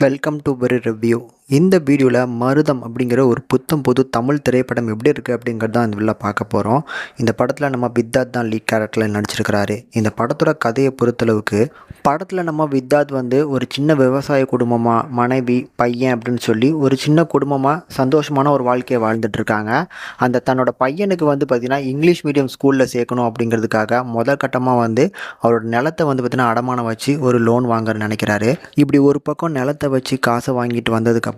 Welcome to very review. இந்த வீடியோவில் மருதம் அப்படிங்கிற ஒரு புத்தம் புது தமிழ் திரைப்படம் எப்படி இருக்குது அப்படிங்கிறது தான் இந்த வீடியோவில் பார்க்க போகிறோம். இந்த படத்தில் நம்ம வித்தாத் தான் லீட் கேரக்டரில் நடிச்சிருக்கிறாரு. இந்த படத்தோட கதையை பொறுத்தளவுக்கு படத்தில் நம்ம வித்தாத் வந்து ஒரு சின்ன விவசாய குடும்பமாக மனைவி பையன் அப்படின்னு சொல்லி ஒரு சின்ன குடும்பமாக சந்தோஷமான ஒரு வாழ்க்கையை வாழ்ந்துட்டுருக்காங்க. அந்த தன்னோட பையனுக்கு வந்து பார்த்திங்கன்னா இங்கிலீஷ் மீடியம் ஸ்கூலில் சேர்க்கணும் அப்படிங்கிறதுக்காக முதல் கட்டமாக வந்து அவரோட நிலத்தை வந்து பார்த்திங்கன்னா அடமானம் வச்சு ஒரு லோன் வாங்க நினைக்கிறாரு. இப்படி ஒரு பக்கம் நிலத்தை வச்சு காசை வாங்கிட்டு வந்ததுக்கப்புறம்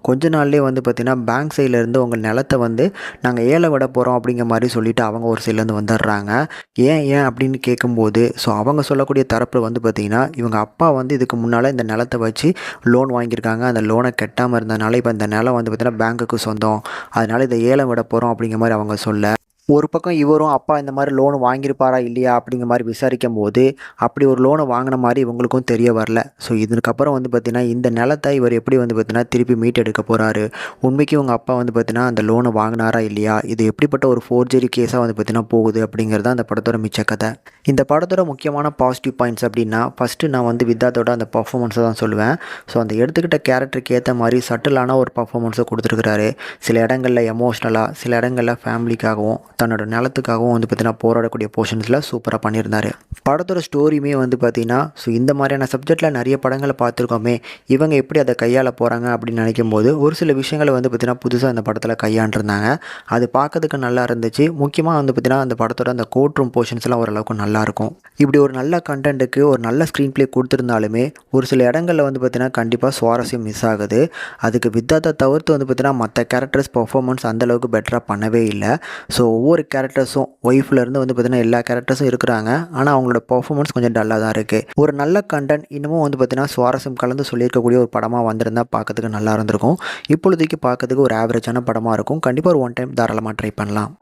கொஞ்ச நாள்லேயே வந்து பார்த்திங்கன்னா பேங்க் சைட்லேருந்து உங்கள் நிலத்தை வந்து நாங்கள் ஏலம் விட போகிறோம் அப்படிங்கிற மாதிரி சொல்லிவிட்டு அவங்க ஒரு சைட்லேருந்து வந்துடுறாங்க. ஏன் அப்படின்னு கேட்கும்போது அவங்க சொல்லக்கூடிய தரப்பு வந்து பார்த்திங்கன்னா இவங்க அப்பா வந்து இதுக்கு முன்னால் இந்த நிலத்தை வச்சு லோன் வாங்கியிருக்காங்க. அந்த லோனை கட்டாமல் இருந்ததுனால இப்போ இந்த நிலம் வந்து பார்த்திங்கன்னா பேங்க்குக்கு சொந்தம், அதனால் இதை ஏலம் விட போகிறோம் அப்படிங்கிற மாதிரி அவங்க சொல்ல, ஒரு பக்கம் இவரும் அப்பா இந்த மாதிரி லோன் வாங்கியிருப்பாரா இல்லையா அப்படிங்கிற மாதிரி விசாரிக்கும் போது அப்படி ஒரு லோனை வாங்கின மாதிரி இவங்களுக்கும் தெரிய வரல. இதுக்கப்புறம் வந்து பார்த்திங்கன்னா இந்த நிலத்தை இவர் எப்படி வந்து பார்த்திங்கன்னா திருப்பி மீட்டெடுக்க போகிறாரு, உண்மைக்கு இவங்க அப்பா வந்து பார்த்திங்கன்னா அந்த லோனை வாங்கினாரா இல்லையா, இது எப்படிப்பட்ட ஒரு ஃபோர்ஜரி கேஸாக வந்து பார்த்திங்கன்னா போகுது அப்படிங்கிறது அந்த படத்தோட மிச்ச கதை. இந்த படத்தோட முக்கியமான பாசிட்டிவ் பாயிண்ட்ஸ் அப்படின்னா ஃபஸ்ட்டு நான் வந்து வித்தாத்தோட அந்த பர்ஃபார்மன்ஸை தான் சொல்லுவேன். அந்த எடுத்துக்கிட்ட கேரக்டருக்கு ஏற்ற மாதிரி சட்டிலான ஒரு பர்ஃபார்மன்ஸை கொடுத்துருக்கிறாரு. சில இடங்களில் எமோஷ்னலாக, சில இடங்களில் ஃபேமிலிக்காகவும் தன்னோட நிலத்துக்காகவும் வந்து பார்த்திங்கன்னா போராடக்கூடிய போர்ஷன்ஸில் சூப்பராக பண்ணியிருந்தார். படத்தோட ஸ்டோரியுமே வந்து பார்த்திங்கன்னா இந்த மாதிரியான சப்ஜெக்டில் நிறைய படங்களை பார்த்துருக்கோமே, இவங்க எப்படி அதை கையாள போகிறாங்க அப்படின்னு நினைக்கும் போது ஒரு சில விஷயங்களை வந்து பார்த்திங்கன்னா புதுசாக அந்த படத்தில் கையாண்டிருந்தாங்க. அது பார்க்கறதுக்கு நல்லா இருந்துச்சு. முக்கியமாக வந்து பார்த்திங்கன்னா அந்த படத்தோட அந்த கோர்ட் ரூம் போர்ஷன்ஸ்லாம் ஓரளவுக்கு நல்லாயிருக்கும். இப்படி ஒரு நல்ல கண்டென்ட்டுக்கு ஒரு நல்ல ஸ்க்ரீன் ப்ளே கொடுத்துருந்தாலுமே ஒரு சில இடங்களில் வந்து பார்த்திங்கன்னா கண்டிப்பாக சுவாரஸ்யம் மிஸ் ஆகுது. அதுக்கு வித்தாத்தை தவிர்த்து வந்து பார்த்திங்கன்னா மற்ற கேரக்டர்ஸ் பர்ஃபார்மன்ஸ் அந்தளவுக்கு பெட்டராக பண்ணவே இல்லை. ஒவ்வொரு கேரக்டர்ஸும் ஒய்ஃப்லேருந்து வந்து பார்த்திங்கன்னா எல்லா கேரக்டர்ஸும் இருக்கிறாங்க. ஆனால் அவங்களோட பர்ஃபார்மன்ஸ் கொஞ்சம் டல்லாக தான் இருக்குது. ஒரு நல்ல கண்டென்ட் இன்னமும் வந்து பார்த்திங்கன்னா சுவாரஸ்யம் கலந்து சொல்லியிருக்கக்கூடிய ஒரு படமாக வந்திருந்தால் பார்க்கறதுக்கு நல்லா இருந்திருக்கும். இப்பொழுதைக்கு பார்க்கறதுக்கு ஒரு ஆவரேஜான படமாக இருக்கும். கண்டிப்பாக ஒரு ஒன் டைம் தாராளமாக ட்ரை பண்ணலாம்.